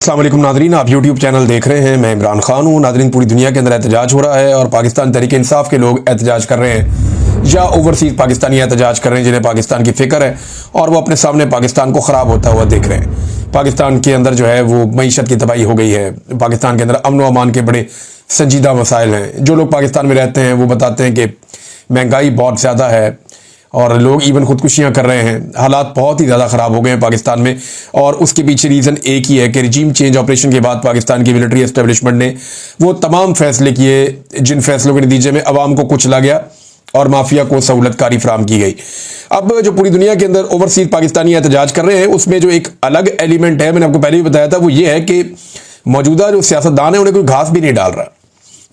अस्सलाम वालेकुम नादरीन, आप यूट्यूब चैनल देख रहे हैं। मैं इमरान खान हूँ। नादरीन, पूरी दुनिया के अंदर एहतजाज हो रहा है और पाकिस्तान तहरीक इंसाफ के लोग एहतजाज कर रहे हैं या ओवरसीज पाकिस्तानी एहतजाज कर रहे हैं जिन्हें पाकिस्तान की फिक्र है और वो अपने सामने पाकिस्तान को ख़राब होता हुआ देख रहे हैं। पाकिस्तान के अंदर जो है वो मईशत की तबाही हो गई है। पाकिस्तान के अंदर अमन व अमान के बड़े संजीदा मसाइल हैं। जो लोग पाकिस्तान में रहते हैं वो बताते हैं कि महंगाई बहुत ज़्यादा है और लोग इवन खुदकुशियां कर रहे हैं। हालात बहुत ही ज़्यादा ख़राब हो गए हैं पाकिस्तान में और उसके पीछे रीज़न एक ही है कि रिजीम चेंज ऑपरेशन के बाद पाकिस्तान की मिलिट्री एस्टेब्लिशमेंट ने वो तमाम फैसले किए जिन फैसलों के नतीजे में अवाम को कुचला गया और माफिया को सहूलतकारी फराम की गई। अब जो पूरी दुनिया के अंदर ओवरसीज पाकिस्तानी एहतजाज कर रहे हैं उसमें जो एक अलग एलिमेंट है, मैंने आपको पहले भी बताया था, वो ये है कि मौजूदा जो सियासतदान है उन्हें कोई घास भी नहीं डाल रहा।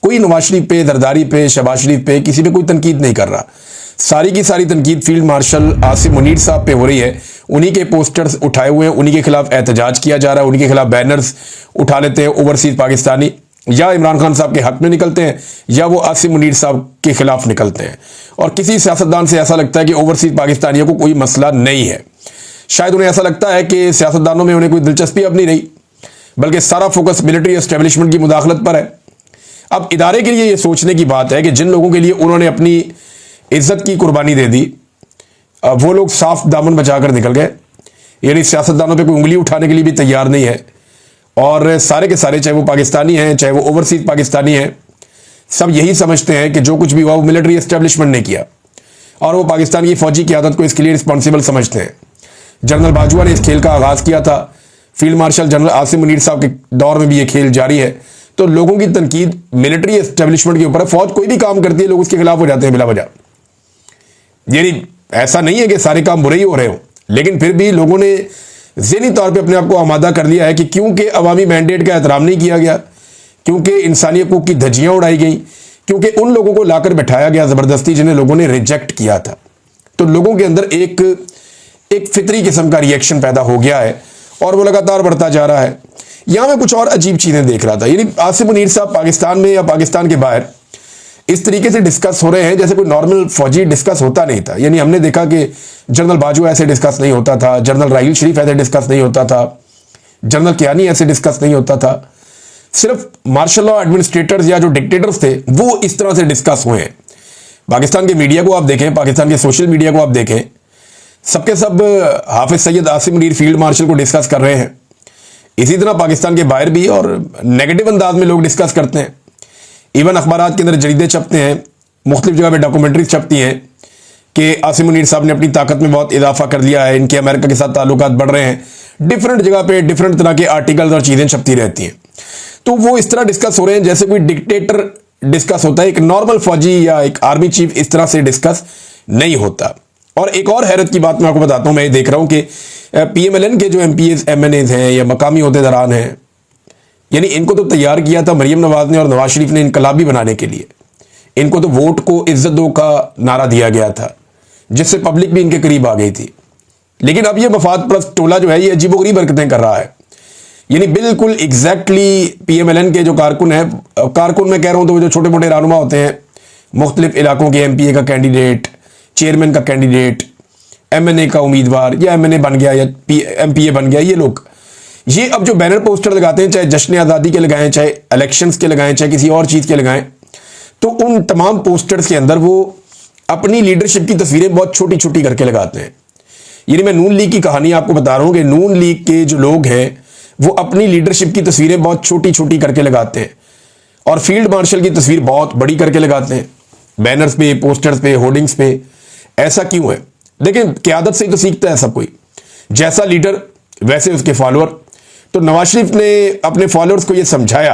कोई नवाज शरीफ पे, जरदारी पे, शहबाज शरीफ पे किसी पे कोई तनकीद नहीं कर रहा। सारी की सारी तनकीद फील्ड मार्शल आसिम मुनीर साहब पे हो रही है। उन्हीं के पोस्टर्स उठाए हुए हैं, उन्हीं के खिलाफ एहतजाज किया जा रहा है, उन्हीं के खिलाफ बैनर्स उठा लेते हैं ओवरसीज पाकिस्तानी। या इमरान खान साहब के हक में निकलते हैं या वो आसिम मुनीर साहब के खिलाफ निकलते हैं। और किसी सियासतदान से ऐसा लगता है कि ओवरसीज पाकिस्तानियों को कोई मसला नहीं है। शायद उन्हें ऐसा लगता है कि सियासतदानों में उन्हें कोई दिलचस्पी अब नहीं रही, बल्कि सारा फोकस मिलिट्री एस्टेब्लिशमेंट की मुदाखलत पर है। अब इदारे के लिए ये सोचने की बात है कि जिन लोगों के लिए उन्होंने अपनी इज्जत की कुर्बानी दे दी, वो लोग साफ दामन बचाकर निकल गए, यानी सियासतदानों पे कोई उंगली उठाने के लिए भी तैयार नहीं है। और सारे के सारे, चाहे वो पाकिस्तानी हैं चाहे वो ओवरसीज पाकिस्तानी हैं, सब यही समझते हैं कि जो कुछ भी हुआ वो मिलिट्री एस्टेब्लिशमेंट ने किया और वो पाकिस्तान की फौजी क़यादत को इसके लिए रिस्पॉन्सिबल समझते हैं। जनरल बाजवा ने इस खेल का आगाज़ किया था। Field marshal general Asim Munir साहब के दौर में भी ये खेल जारी है। तो लोगों की तनकीद मिलिट्री एस्टेब्लिशमेंट के ऊपर है। फौज कोई भी काम करती है लोग उसके खिलाफ हो जाते हैं बिला वजह। यानी ऐसा नहीं है कि सारे काम बुरे ही हो रहे हो, लेकिन फिर भी लोगों ने ज़हनी तौर पे अपने आप को आमादा कर लिया है कि क्योंकि अवामी मैंडेट का एहतराम नहीं किया गया, क्योंकि इंसानी हकूक़ की धज्जियाँ उड़ाई गई, क्योंकि उन लोगों को लाकर बैठाया गया ज़बरदस्ती जिन्हें लोगों ने रिजेक्ट किया था, तो लोगों के अंदर एक फितरी किस्म का रिएक्शन पैदा हो गया है और वो लगातार बढ़ता जा रहा है। यहाँ मैं कुछ और अजीब चीज़ें देख रहा था। यानी आसिम मुनीर साहब पाकिस्तान में या पाकिस्तान के बाहर इस तरीके से डिस्कस हो रहे हैं जैसे कोई नॉर्मल फौजी डिस्कस होता नहीं था। यानी हमने देखा कि जनरल बाजवा ऐसे डिस्कस नहीं होता था, जनरल राहील शरीफ ऐसे डिस्कस नहीं होता था, जनरल कियानी ऐसे डिस्कस नहीं होता था। सिर्फ मार्शल लॉ एडमिनिस्ट्रेटर्स या जो डिक्टेटर्स थे वो इस तरह से डिस्कस हुए हैं। पाकिस्तान के मीडिया को आप देखें, पाकिस्तान के सोशल मीडिया को आप देखें, सबके सब हाफिज सैयद आसिम मुनीर फील्ड मार्शल को डिस्कस कर रहे हैं। इसी तरह पाकिस्तान के बाहर भी और नेगेटिव अंदाज में लोग डिस्कस करते हैं। इवन अखबारात के अंदर जरीदे छपते हैं, मुख्तलिफ जगह पे डॉक्यूमेंट्रीज छपती हैं कि आसिम मुनीर साहब ने अपनी ताकत में बहुत इजाफा कर लिया है, इनके अमेरिका के साथ ताल्लुकात बढ़ रहे हैं। डिफरेंट जगह पे डिफरेंट तरह के आर्टिकल्स और चीज़ें छपती रहती हैं। तो वो इस तरह डिस्कस हो रहे हैं जैसे कोई डिक्टेटर डिस्कस होता है। एक नॉर्मल फौजी या एक आर्मी चीफ इस तरह से डिस्कस नहीं होता। और एक और हैरत की बात मैं आपको बताता हूँ, मैं ये देख रहा हूँ कि PMLN के जो MPs MNAs हैं या मकामी ओहदेदारान हैं, यानी इनको तो तैयार किया था मरीम नवाज ने और नवाज शरीफ ने इनकलाबी बनाने के लिए। इनको तो वोट को इज्जत दो का नारा दिया गया था जिससे पब्लिक भी इनके करीब आ गई थी। लेकिन अब ये मफाद परस्त टोला जो है ये अजीबोगरीब हरकतें कर रहा है। यानी बिल्कुल एग्जैक्टली PMLN के जो कारकुन है, कारकुन मैं कह रहा हूँ तो वो जो छोटे मोटे रहनुमा होते हैं, मुख्तलिफ इलाकों के MPA का कैंडिडेट, चेयरमैन का कैंडिडेट, MNA का उम्मीदवार या MNA बन गया या MPA बन गया, ये लोग ये अब जो बैनर पोस्टर लगाते हैं, चाहे जश्न आज़ादी के लगाएं, चाहे इलेक्शंस के लगाएं, चाहे किसी और चीज़ के लगाएं, तो उन तमाम पोस्टर्स के अंदर वो अपनी लीडरशिप की तस्वीरें बहुत छोटी छोटी करके लगाते हैं। यानी मैं नून लीग की कहानी आपको बता रहा हूँ कि नून लीग के जो लोग हैं वो अपनी लीडरशिप की तस्वीरें बहुत छोटी छोटी करके लगाते हैं और फील्ड मार्शल की तस्वीर बहुत बड़ी करके लगाते हैं बैनर्स पे, पोस्टर्स पे, होर्डिंग्स पे। ऐसा क्यों है? देखें, क़यादत से ही तो सीखता है सब कोई। जैसा लीडर वैसे उसके फॉलोअर। तो नवाज शरीफ ने अपने फॉलोअर्स को यह समझाया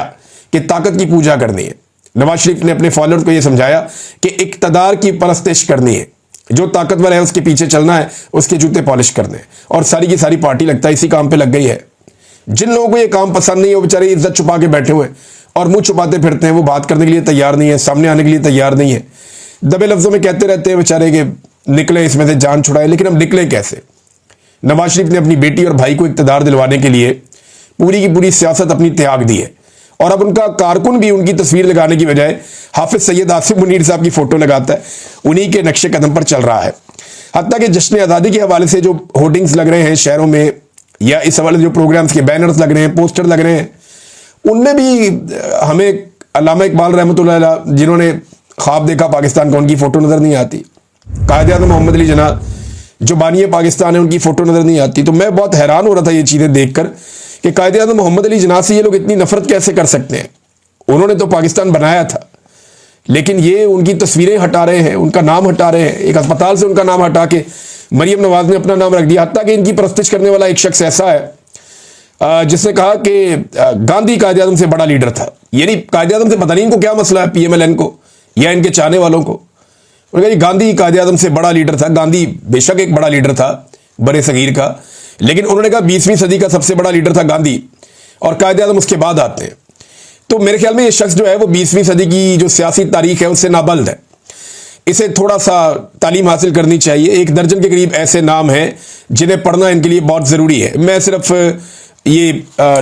कि ताकत की पूजा करनी है। नवाज शरीफ ने अपने फॉलोअर्स को यह समझाया कि इक़्तिदार की परस्तिश करनी है, जो ताकतवर है उसके पीछे चलना है, उसके जूते पॉलिश करने हैं। और सारी की सारी पार्टी लगता है इसी काम पे लग गई है। जिन लोगों को यह काम पसंद नहीं है वो बेचारे इज्जत छुपा के बैठे हुए और मुंह छुपाते फिरते हैं। वो बात करने के लिए तैयार नहीं है, सामने आने के लिए तैयार नहीं है। दबे लफ्जों में कहते रहते हैं बेचारे कि निकले इसमें से, जान छुड़ाए। लेकिन अब निकले कैसे? नवाज शरीफ ने अपनी बेटी और भाई को इक़्तिदार दिलवाने के लिए पूरी की पूरी सियासत अपनी त्याग दी है और अब उनका कारकुन भी उनकी तस्वीर लगाने की बजाय हाफिज सैयद आसिम मुनीर साहब की फोटो लगाता है, उन्हीं के नक्शे कदम पर चल रहा है। हत्ता कि जश्न आज़ादी के हवाले से जो होर्डिंग्स लग रहे हैं शहरों में या इस हवाले जो प्रोग्राम्स के बैनर्स लग रहे हैं, पोस्टर लग रहे हैं, उनमें भी हमें अल्लामा इकबाल रहमतुल्लाह अलैह जिन्होंने ख्वाब देखा पाकिस्तान का, उनकी फ़ोटो नज़र नहीं आती। कायद-ए-आज़म मोहम्मद अली जिन्ना जो बानी पाकिस्तान है, उनकी फ़ोटो नज़र नहीं आती। तो मैं बहुत हैरान हो रहा था ये चीज़ें देखकर कि कायद-ए-आज़म मोहम्मद अली जिन्ना से ये लोग इतनी नफरत कैसे कर सकते हैं। उन्होंने तो पाकिस्तान बनाया था, लेकिन ये उनकी तस्वीरें हटा रहे हैं, उनका नाम हटा रहे हैं, एक अस्पताल से उनका नाम हटा के मरियम नवाज ने अपना नाम रख दिया। हत्ता कि इनकी परस्तिश करने वाला एक शख्स ऐसा है जिसने कहा कि गांधी कायद-ए-आज़म से बड़ा लीडर था। यानी कायद-ए-आज़म से पता नहीं इनको क्या मसला है, PMLN को या इनके चाहने वालों को। उन्होंने कहा गांधी कायद-ए-आज़म से बड़ा लीडर था। गांधी बेशक एक बड़ा लीडर था बड़े सगीर का, लेकिन उन्होंने कहा 20वीं सदी का सबसे बड़ा लीडर था गांधी, और कायद-ए-आज़म उसके बाद आते हैं। तो मेरे ख्याल में ये शख्स जो है वो 20वीं सदी की जो सियासी तारीख है उससे नाबल्द है। इसे थोड़ा सा तालीम हासिल करनी चाहिए। 1 दर्जन के करीब ऐसे नाम हैं जिन्हें पढ़ना इनके लिए बहुत ज़रूरी है। मैं सिर्फ ये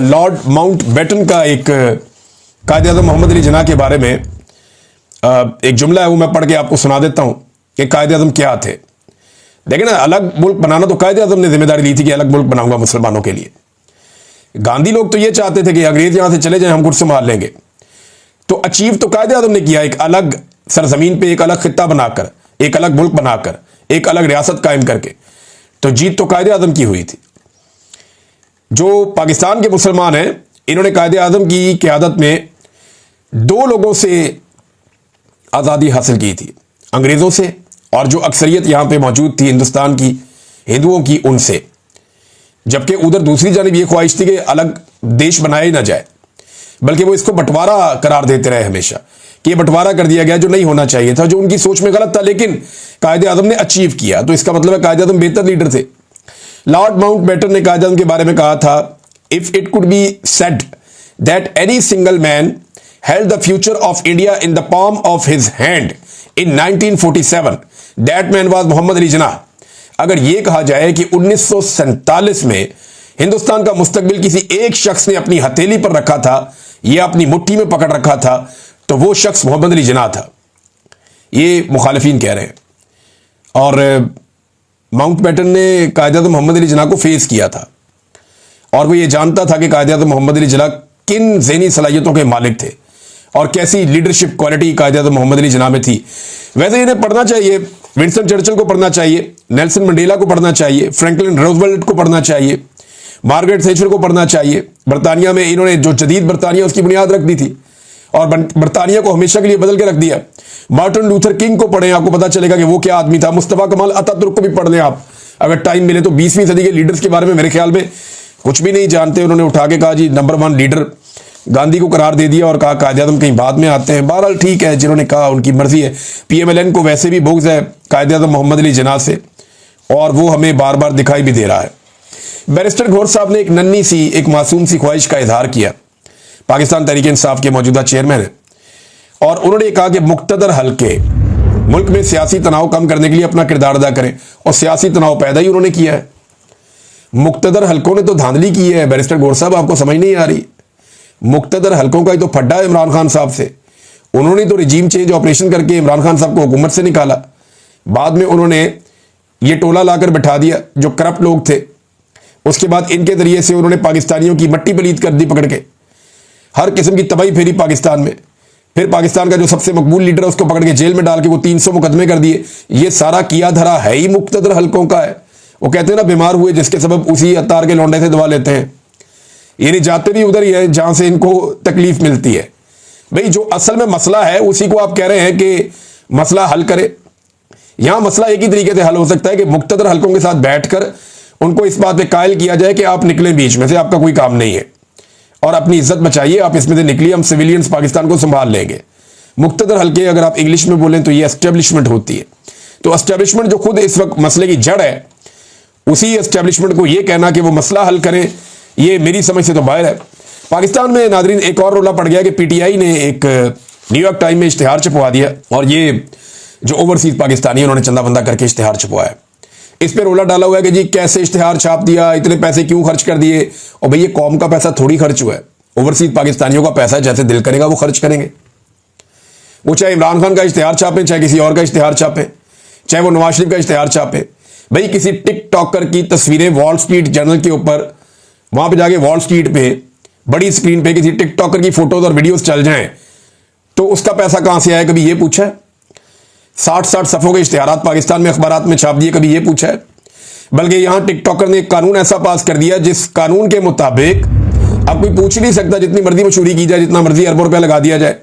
लॉर्ड माउंट बैटन का एक कायद-ए-आज़म मोहम्मद अली जिन्ना के बारे में एक जुमला है, वो मैं पढ़ के आपको सुना देता हूँ कि कायद-ए-आज़म क्या थे। देखिए ना, अलग मुल्क बनाना तो कायद-ए-आज़म ने जिम्मेदारी ली थी कि अलग मुल्क बनाऊंगा मुसलमानों के लिए। गांधी लोग तो ये चाहते थे कि अंग्रेज यहां से चले जाएं, हम कुछ संभाल लेंगे। तो अचीव तो कायद-ए-आज़म ने किया, एक अलग सरजमीन पे एक अलग खित्ता बनाकर, एक अलग मुल्क बनाकर, एक अलग रियासत कायम करके। तो जीत तो कायद-ए-आज़म की हुई थी। जो पाकिस्तान के मुसलमान हैं, इन्होंने कायद-ए-आज़म की क़यादत में 2 लोगों से आज़ादी हासिल की थी, अंग्रेज़ों से और जो अक्सरियत यहाँ पे मौजूद थी हिंदुस्तान की हिंदुओं की, उनसे। जबकि उधर दूसरी जानिब ये ख्वाहिश थी कि अलग देश बनाया ही ना जाए, बल्कि वो इसको बंटवारा करार देते रहे हमेशा कि ये बंटवारा कर दिया गया जो नहीं होना चाहिए था, जो उनकी सोच में गलत था, लेकिन कायद-ए-आज़म ने अचीव किया। तो इसका मतलब है कायद-ए-आज़म बेहतर लीडर थे। लॉर्ड माउंट बैटन ने कायद-ए-आज़म के बारे में कहा था, if it could be said that any single man held the future of India in the palm of his hand in 1947, that man was Mohammed Ali Jinnah. अगर यह कहा जाए कि 1947 में हिंदुस्तान का मुस्तकबिल किसी एक शख्स ने अपनी हथेली पर रखा था या अपनी मुट्ठी में पकड़ रखा था, तो वो शख्स मोहम्मद अली जिन्ना था। ये मुखालिफिन कह रहे हैं। और माउंट बैटन ने कायद-ए-आज़म मोहम्मद अली जिन्ना को फेस किया था, और वो ये जानता था कि कायद-ए-आज़म मोहम्मद अली जिन्ना किन ज़हनी सलाहियतों के मालिक थे और कैसी लीडरशिप क्वालिटी कायद-ए-आज़म मोहम्मद अली जिन्ना में थी। वैसे इन्हें पढ़ना चाहिए, विंस्टन चर्चिल को पढ़ना चाहिए, नेल्सन मंडेला को पढ़ना चाहिए, फ्रैंकलिन रूजवेल्ट को पढ़ना चाहिए, मार्गरेट थैचर को पढ़ना चाहिए। बरतानिया में इन्होंने जो जदीद बरतानिया उसकी बुनियाद रख दी थी और बरतानिया को हमेशा के लिए बदल के रख दिया। मार्टिन लूथर किंग को पढ़ें, आपको पता चलेगा कि वो क्या आदमी था। मुस्तफा कमाल अतातुर्क को भी पढ़ लें आप, अगर टाइम मिले तो। 20वीं सदी के लीडर्स के बारे में मेरे ख्याल में कुछ भी नहीं जानते। उन्होंने उठा के कहा जी नंबर 1 लीडर गांधी को करार दे दिया और कहा कायद-ए-आज़म कहीं बाद में आते हैं। बहरहाल ठीक है, जिन्होंने कहा उनकी मर्जी है। PMLN को वैसे भी बुग़्ज़ है कायद-ए-आज़म मोहम्मद अली जिन्ना से, और वो हमें बार बार दिखाई भी दे रहा है। बैरिस्टर घोर साहब ने एक नन्ही सी, एक मासूम सी ख्वाहिश का इजहार किया। पाकिस्तान तहरीक इंसाफ के मौजूदा चेयरमैन है, और उन्होंने कहा कि मुक़्तदर हल्के मुल्क में सियासी तनाव कम करने के लिए अपना किरदार अदा करें, और सियासी तनाव पैदा ही उन्होंने किया है। मुक़्तदर हल्कों ने तो धांधली की है बैरिस्टर घोर साहब, आपको समझ नहीं आ रही। मुक़्तदर हल्कों का ही तो फड्डा है इमरान खान साहब से। उन्होंने तो रिजीम चेंज ऑपरेशन करके इमरान खान साहब को हुकूमत से निकाला। बाद में उन्होंने ये टोला लाकर बैठा दिया जो करप्ट लोग थे। उसके बाद इनके जरिए से उन्होंने पाकिस्तानियों की मट्टी पलीत कर दी पकड़ के, हर किस्म की तबाही फेरी पाकिस्तान में। फिर पाकिस्तान का जो सबसे मकबूल लीडर है उसको पकड़ के जेल में डाल के वो 300 मुकदमे कर दिए। ये सारा किया धरा है ही मुक़्तदर हल्कों का है। वो कहते हैं ना, बीमार हुए जिसके सबब उसी अतार के लौंडे से दवा लेते हैं। यानी जाते भी उधर ही है जहां से इनको तकलीफ मिलती है। भाई जो असल में मसला है उसी को आप कह रहे हैं कि मसला हल करे। यहां मसला एक ही तरीके से हल हो सकता है कि मुक़्तदर हल्कों के साथ बैठकर उनको इस बात पे कायल किया जाए कि आप निकले बीच में से, आपका कोई काम नहीं है और अपनी इज्जत बचाइए, आप इसमें से निकलिए, हम सिविलियंस पाकिस्तान को संभाल लेंगे। मुक़्तदर हल्के अगर आप इंग्लिश में बोलें तो ये एस्टेब्लिशमेंट होती है। तो एस्टेब्लिशमेंट जो खुद इस वक्त मसले की जड़ है, उसी एस्टेब्लिशमेंट को ये कहना कि वो मसला हल करें, ये मेरी समझ से तो बाहर है। पाकिस्तान में नादरीन एक और रोला पड़ गया कि PTI ने एक न्यूयॉर्क टाइम में इश्तिहार छपवा दिया, और ये जो ओवरसीज पाकिस्तानी उन्होंने चंदा बंदा करके इश्तिहार छपवाया। इस पे रोला डाला हुआ है कि जी कैसे इश्तिहार छाप दिया, इतने पैसे क्यों खर्च कर दिए। और भाई ये कौम का पैसा थोड़ी खर्च हुआ है, ओवरसीज पाकिस्तानियों का पैसा, जैसे दिल करेगा वो खर्च करेंगे। वो चाहे इमरान खान का इश्तिहार छापें, चाहे किसी और का इश्तिहार छापें, चाहे वो नवाज शरीफ का इश्तिहार छापें। भाई किसी टिकटॉकर की तस्वीरें वॉल स्ट्रीट जर्नल के ऊपर वहां पे जाके वॉल स्ट्रीट पे बड़ी स्क्रीन पे किसी टिकटॉकर की फोटोज और वीडियोस चल जाएं तो उसका पैसा कहां से आया, कभी ये पूछा है? 60-60 सफ़ों के इश्तिहारात पाकिस्तान में अखबारात में छाप दिए, कभी ये पूछा है? बल्कि यहां टिकटॉकर ने एक कानून ऐसा पास कर दिया जिस कानून के मुताबिक अब कोई पूछ नहीं सकता, जितनी मर्जी मशहूरी की जाए, जितना मर्जी अरबों रुपया लगा दिया जाए,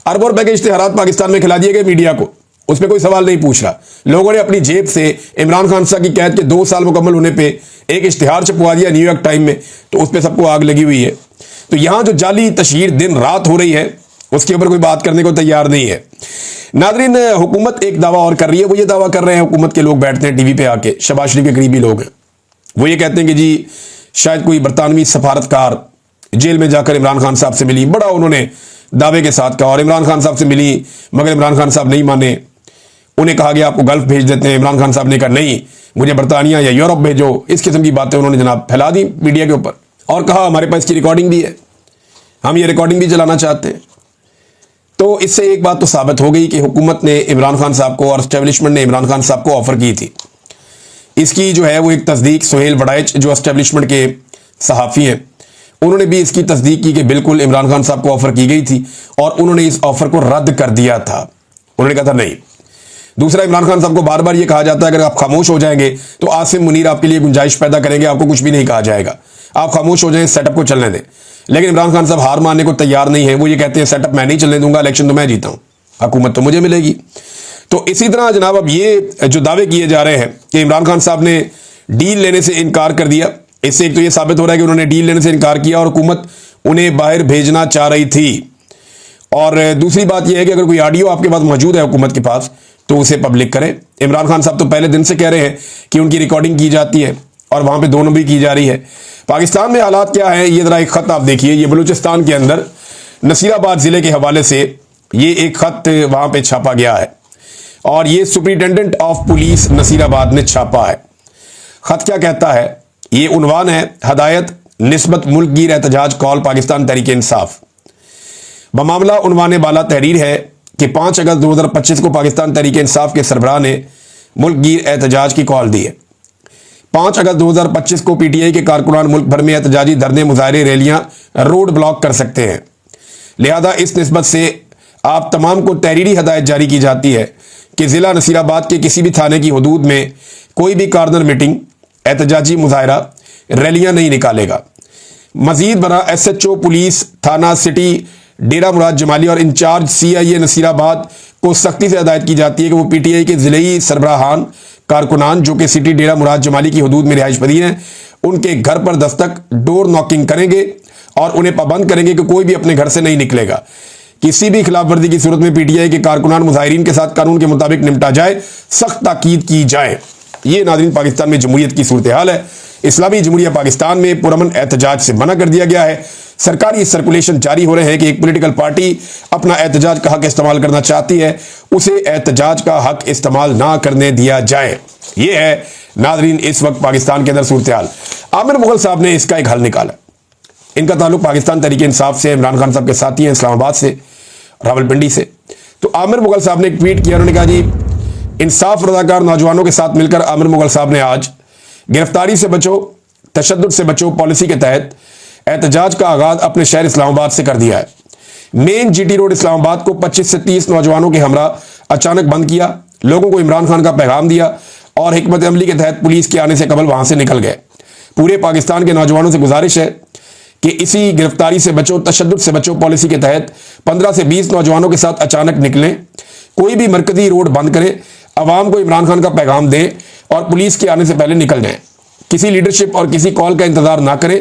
अरबों रुपए के इश्तिहारात पाकिस्तान में खिला दिए गए मीडिया को, उस पर कोई सवाल नहीं पूछ रहा। लोगों ने अपनी जेब से इमरान खान साहब की कैद के 2 साल मुकम्मल होने पे एक इश्तिहार छपवा दिया न्यूयॉर्क टाइम में, तो उस पर सबको आग लगी हुई है। तो यहां जो जाली तशहीर दिन रात हो रही है उसके ऊपर कोई बात करने को तैयार नहीं है। नादरीन, हुकूमत एक दावा और कर रही है। वो ये दावा कर रहे हैं, हुकूमत के लोग बैठते हैं टीवी पे आके, शहबाज शरीफ के करीबी लोग हैं, वो ये कहते हैं कि जी शायद कोई बरतानवी सफारतकार जेल में जाकर इमरान खान साहब से मिली, बड़ा उन्होंने दावे के साथ कहा, और इमरान खान साहब से मिली मगर इमरान खान साहब नहीं माने, उन्हें कहा गया आपको गल्फ भेज देते हैं। इमरान खान साहब ने कहा नहीं, मुझे बरतानिया या यूरोप भेजो। इस किस्म की बातें उन्होंने जनाब फैला दी मीडिया के ऊपर, और कहा हमारे पास इसकी रिकॉर्डिंग भी है, हम ये रिकॉर्डिंग भी चलाना चाहते हैं। तो इससे एक बात तो साबित हो गई कि हुकूमत ने इमरान खान साहब को और एस्टेब्लिशमेंट ने इमरान खान साहब को ऑफर की थी। इसकी जो है वो एक तस्दीक सुहेल वड़ाइच जो एस्टेब्लिशमेंट के सहाफ़ी हैं उन्होंने भी इसकी तस्दीक की कि बिल्कुल इमरान खान साहब को ऑफर की गई थी और उन्होंने इस ऑफर को रद्द कर दिया था। उन्होंने कहा था नहीं। दूसरा, इमरान खान साहब को बार बार ये कहा जाता है अगर आप खामोश हो जाएंगे तो आसिम मुनीर आपके लिए गुंजाइश पैदा करेंगे, आपको कुछ भी नहीं कहा जाएगा, आप खामोश हो जाएं, सेटअप को चलने दें। लेकिन इमरान खान साहब हार मानने को तैयार नहीं है, वो ये कहते हैं सेटअप मैं नहीं चलने दूंगा, इलेक्शन तो मैं जीता हूं, हुकूमत तो मुझे मिलेगी। तो इसी तरह जनाब अब ये जो दावे किए जा रहे हैं कि इमरान खान साहब ने डील लेने से इनकार कर दिया, इससे एक तो ये साबित हो रहा है कि उन्होंने डील लेने से इनकार किया और हुकूमत उन्हें बाहर भेजना चाह रही थी। और दूसरी बात यह है कि अगर कोई ऑडियो आपके पास मौजूद है हुकूमत के पास तो उसे पब्लिक करें। इमरान खान साहब तो पहले दिन से कह रहे हैं कि उनकी रिकॉर्डिंग की जाती है और वहां पे दोनों भी की जा रही है। पाकिस्तान में हालात क्या है, ये जरा एक खत आप देखिए, ये बलूचिस्तान के अंदर नसीराबाद जिले के हवाले से ये एक खत वहां पे छापा गया है और ये सुपरिटेंडेंट ऑफ पुलिस नसीराबाद ने छापा है। खत क्या कहता है, ये उन्वान है हदायत निस्बत मुल्कगीर एहतजाज कॉल पाकिस्तान तहरीक इंसाफ। बमामला उन्वान बाला तहरीर है कि 5 अगस्त 2025 को पाकिस्तान तहरीक इंसाफ के सरबराह ने मुल्कगीर एहतजाज की कॉल दी है। 5 अगस्त 2025 को पीटीआई के कारकुनान मुल्क भर में एहतजाजी धरने, मुजाहरे, रैलियां, रोड ब्लॉक कर सकते हैं। लिहाजा इस निस्बत से आप तमाम को तहरीरी हदायत जारी की जाती है कि ज़िला नसीराबाद के किसी भी थाने की हदूद में कोई भी कार्नर मीटिंग, एहतजाजी मुजाहरा, रैलियां नहीं निकालेगा। मजीद बना SHO पुलिस थाना सिटी डेरा मुराद जमाली और इंचार्ज CIA नसीराबाद को सख्ती से हदायत की जाती है कि वो पीटीआई के ज़िले सरबराहान कारकुनान जो कि सिटी डेरा मुराद जमाली की हदूद में रिहाइश पजीर हैं उनके घर पर दस्तक डोर नॉकिंग करेंगे और उन्हें पाबंद करेंगे कि कोई भी अपने घर से नहीं निकलेगा। किसी भी खिलाफ वर्जी की सूरत में पीटीआई के कारकुनान मुजाहिरीन के साथ कानून के मुताबिक निपटा जाए, सख्त ताकीद की जाए। ये नाज़रीन पाकिस्तान में जमहूरियत की सूरत हाल है। इस्लामी जमहूरिया पाकिस्तान में पुरअमन एहतजाज से मना कर दिया गया है। सरकारी सर्कुलेशन जारी हो रहे हैं कि एक पॉलिटिकल पार्टी अपना एहतजाज का हक इस्तेमाल करना चाहती है, उसे एहतजाज का हक इस्तेमाल ना करने दिया जाए। यह है नाज़रीन इस वक्त पाकिस्तान के अंदर सूरत हाल। आमिर मुगल साहब ने इसका एक हल निकाला। इनका ताल्लुक पाकिस्तान तहरीक इंसाफ से, इमरान खान साहब के साथी हैं इस्लामाबाद से, रावलपिंडी से। तो आमिर मुगल साहब ने एक ट्वीट किया, उन्होंने कहा जी इंसाफ रजाकार नौजवानों के साथ मिलकर आमिर मुगल साहब ने आज गिरफ्तारी से बचो, तशद्दुद से बचो पॉलिसी के तहत एहतजाज का आगाज अपने शहर इस्लामाबाद से कर दिया है। मेन GT रोड इस्लामाबाद को 25 से 30 नौजवानों के हमरा अचानक बंद किया, लोगों को इमरान खान का पैगाम दिया और हिकमत अमली के तहत पुलिस के आने से कबल वहां से निकल गए। पूरे पाकिस्तान के नौजवानों से गुजारिश है कि इसी गिरफ्तारी से बचो, तशद्दुद से बचो पॉलिसी के तहत 15 से 20 नौजवानों के साथ अचानक निकलें, कोई भी मरकजी रोड बंद करें, अवाम को इमरान खान का पैगाम दें और पुलिस के आने से पहले निकल जाएं। किसी लीडरशिप और किसी कॉल का इंतजार ना करें।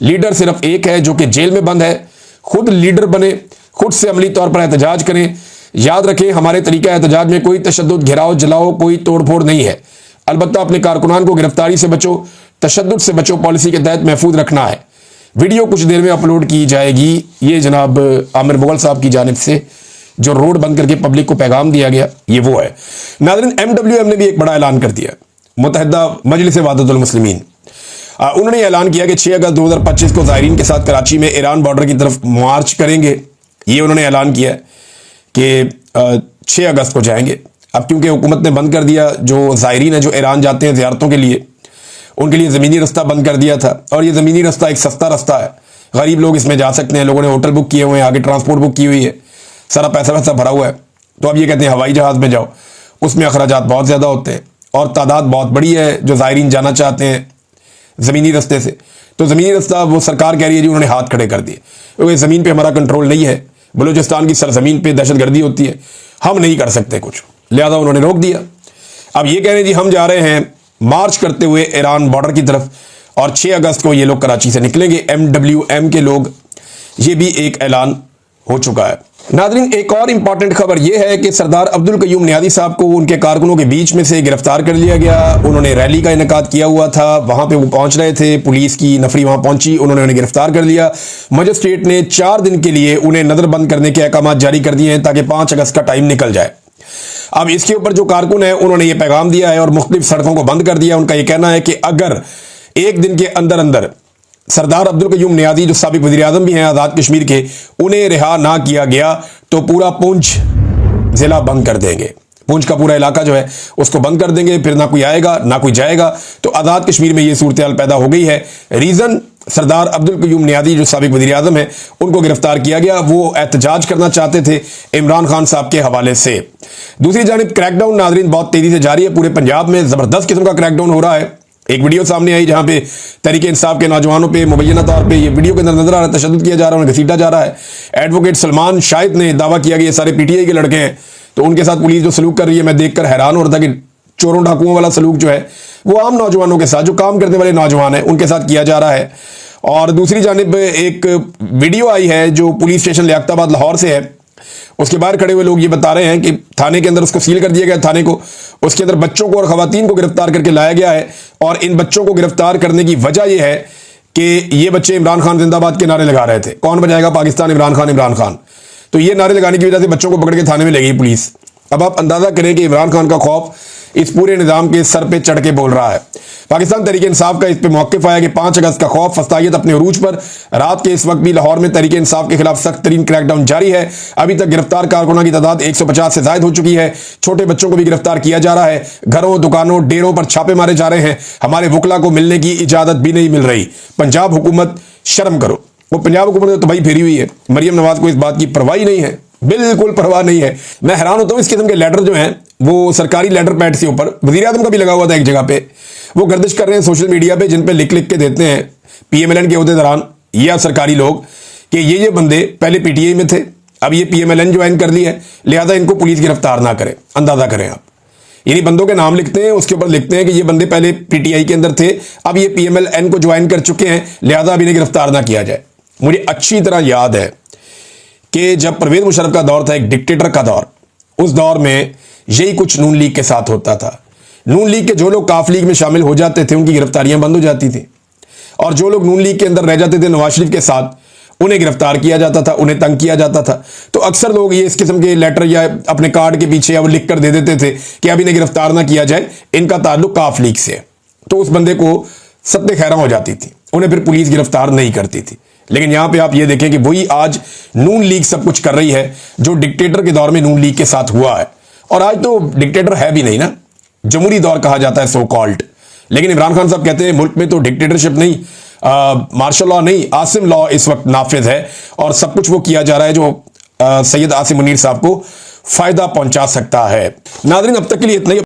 लीडर सिर्फ एक है जो कि जेल में बंद है। खुद लीडर बने, खुद से अमली तौर पर एहतजाज करें। याद रखें हमारे तरीका एहतजाज में कोई तशद्दुद, घेराव, जलाओ, कोई तोड़फोड़ नहीं है। अलबत्ता अपने कारकुनान को गिरफ्तारी से बचो, तशद्दुद से बचो पॉलिसी के तहत महफूज रखना है। वीडियो कुछ देर में अपलोड की जाएगी। ये जनाब आमिर मुगल साहब की जानिब से जो रोड बंद करके पब्लिक को पैगाम दिया गया, ये वो है। नाज़रीन MWM ने भी एक बड़ा ऐलान कर दिया, मुत्तहिदा मजलिस वहदतुल मुस्लिमीन। उन्होंने ऐलान किया कि 6 अगस्त 2025 को ज़ायरीन के साथ कराची में ईरान बॉर्डर की तरफ मार्च करेंगे। ये उन्होंने ऐलान किया कि 6 अगस्त को जाएंगे। अब क्योंकि हुकूमत ने बंद कर दिया, जो ज़ायरीन है जो ईरान जाते हैं ज़ियारतों के लिए, उनके लिए ज़मीनी रास्ता बंद कर दिया था। और ये ज़मीनी रास्ता एक सस्ता रास्ता है, गरीब लोग इसमें जा सकते हैं, लोगों ने होटल बुक किए हुए हैं, आगे ट्रांसपोर्ट बुक की हुई है, सारा पैसा वैसा भरा हुआ है। तो अब ये कहते हैं हवाई जहाज़ में जाओ, उसमें अखराजात बहुत ज़्यादा होते हैं और तादाद बहुत बड़ी है जो ज़ायरीन जाना चाहते हैं ज़मीनी रास्ते से। तो ज़मीनी रास्ता वो सरकार कह रही है जी उन्होंने हाथ खड़े कर दिए, क्योंकि ज़मीन पे हमारा कंट्रोल नहीं है, बलूचिस्तान की सरजमीन पे दहशतगर्दी होती है, हम नहीं कर सकते कुछ, लिहाजा उन्होंने रोक दिया। अब ये कह रहे हैं जी हम जा रहे हैं मार्च करते हुए ईरान बॉर्डर की तरफ और 6 अगस्त को ये लोग कराची से निकलेंगे, MWM के लोग, ये भी एक ऐलान हो चुका है। नाज़रीन, एक और इंपॉर्टेंट खबर यह है कि सरदार अब्दुल कयूम नियाज़ी साहब को उनके कारकुनों के बीच में से गिरफ्तार कर लिया गया। उन्होंने रैली का इनेकाद किया हुआ था, वहां पे वो पहुंच रहे थे, पुलिस की नफरी वहां पहुंची, उन्होंने उन्हें गिरफ्तार कर लिया। मजिस्ट्रेट ने 4 दिन के लिए उन्हें नजरबंद करने के अहकाम जारी कर दिए हैं ताकि 5 अगस्त का टाइम निकल जाए। अब इसके ऊपर जो कारकुन है उन्होंने ये पैगाम दिया है और मुख्तलिफ सड़कों को बंद कर दिया। उनका यह कहना है कि अगर एक दिन के अंदर अंदर सरदार अब्दुल कयूम नियाज़ी जो साबिक वज़ीर आज़म भी हैं आज़ाद कश्मीर के, उन्हें रिहा ना किया गया तो पूरा पुंछ ज़िला बंद कर देंगे, पुंछ का पूरा इलाका जो है उसको बंद कर देंगे, फिर ना कोई आएगा ना कोई जाएगा। तो आज़ाद कश्मीर में ये सूरत हाल पैदा हो गई है। रीज़न सरदार अब्दुल कयूम नियाज़ी जो साबिक वज़ीर आज़म है उनको गिरफ्तार किया गया, वो एहतजाज करना चाहते थे इमरान खान साहब के हवाले से। दूसरी जानिब क्रैकडाउन नाज़रीन बहुत तेज़ी से जारी है, पूरे पंजाब में ज़बरदस्त किस्म का क्रैकडाउन हो रहा है। एक वीडियो सामने आई जहां पे तहरीक इंसाफ के नौजवानों पे मुबैना तौर पे ये वीडियो के अंदर नजर आ रहा है तशद्दुद किया जा रहा है, उन्हें घसीटा जा रहा है। एडवोकेट सलमान शाहिद ने दावा किया कि ये सारे PTI के लड़के हैं, तो उनके साथ पुलिस जो सलूक कर रही है मैं देखकर हैरान हो रहा था कि चोरों डाकुओं वाला सलूक जो है वो आम नौजवानों के साथ, जो काम करने वाले नौजवान हैं उनके साथ किया जा रहा है। और दूसरी जानिब एक वीडियो आई है जो पुलिस स्टेशन लियाकताबाद लाहौर से है, उसके बाहर खड़े हुए लोग ये बता रहे हैं कि थाने के अंदर उसको सील कर दिया गया, थाने को, उसके अंदर बच्चों को और खवातीन को गिरफ्तार करके लाया गया है। और इन बच्चों को गिरफ्तार करने की वजह यह है कि ये बच्चे इमरान खान जिंदाबाद के नारे लगा रहे थे, कौन बचाएगा पाकिस्तान, इमरान खान इमरान खान। तो ये नारे लगाने की वजह से बच्चों को पकड़ के थाने में ले गई पुलिस। अब आप अंदाजा करें कि इमरान खान का खौफ इस पूरे निजाम के सर पे चढ़ के बोल रहा है। पाकिस्तान तहरीक इंसाफ का इस पे मौक़िफ़ आया कि 5 अगस्त का खौफ फस्तायत अपने उरूज पर। रात के इस वक्त भी लाहौर में तहरीक इंसाफ के खिलाफ सख्त तरीन क्रैकडाउन जारी है। अभी तक गिरफ्तार कारकुनों की तादाद 150 से ज्यादा हो चुकी है। छोटे बच्चों को भी गिरफ्तार किया जा रहा है, घरों दुकानों डेरों पर छापे मारे जा रहे हैं। हमारे वकला को मिलने की इजाजत भी नहीं मिल रही। पंजाब हुकूमत शर्म करो। वो पंजाब हुकूमत ने तबाही फेरी हुई है, मरियम नवाज को इस बात की परवाह नहीं है, बिल्कुल परवाह नहीं है। मैं हैरान होता हूं इस किस्म के लेटर जो हैं वो सरकारी लेटर पैड से ऊपर वज़ीर आज़म का भी लगा हुआ था एक जगह पे, वो गर्दिश कर रहे हैं सोशल मीडिया पे, जिन पे लिख लिख के देते हैं PMLN के दौरान या सरकारी लोग कि ये बंदे पहले PTI में थे, अब ये PMLN ज्वाइन कर लिया है, लिहाजा इनको पुलिस गिरफ्तार ना करे। अंदाजा करें आप, यानी बंदों के नाम लिखते हैं, उसके ऊपर लिखते हैं कि ये बंदे पहले PTI के अंदर थे, अब ये PMLN को ज्वाइन कर चुके हैं, लिहाजा अब इन्हें गिरफ्तार ना किया जाए। मुझे अच्छी तरह याद है कि जब परवेज मुशर्रफ का दौर था, एक डिक्टेटर का दौर, उस दौर में यही कुछ नून लीग के साथ होता था। नून लीग के जो लोग काफ लीग में शामिल हो जाते थे उनकी गिरफ्तारियां बंद हो जाती थी, और जो लोग नून लीग के अंदर रह जाते थे नवाज शरीफ के साथ, उन्हें गिरफ्तार किया जाता था, उन्हें तंग किया जाता था। तो अक्सर लोग ये इस किस्म के लेटर या अपने कार्ड के पीछे या वो लिख कर दे देते थे कि अब इन्हें गिरफ्तार ना किया जाए, इनका ताल्लुक काफ लीग से है। तो उस बंदे को सत्ते खैरा हो जाती थी, उन्हें फिर पुलिस गिरफ्तार नहीं करती थी। लेकिन यहां पे आप ये देखें कि वही आज नून लीग सब कुछ कर रही है जो डिक्टेटर के दौर में नून लीग के साथ हुआ है। और आज तो डिक्टेटर है भी नहीं ना, जमहूरी दौर कहा जाता है सो कॉल्ड। लेकिन इमरान खान साहब कहते हैं मुल्क में तो डिक्टेटरशिप नहीं, मार्शल लॉ नहीं, आसिम लॉ इस वक्त नाफिज है, और सब कुछ वो किया जा रहा है जो सैयद आसिम मुनीर साहब को फायदा पहुंचा सकता है। नाज़रीन, अब तक के लिए इतना ही।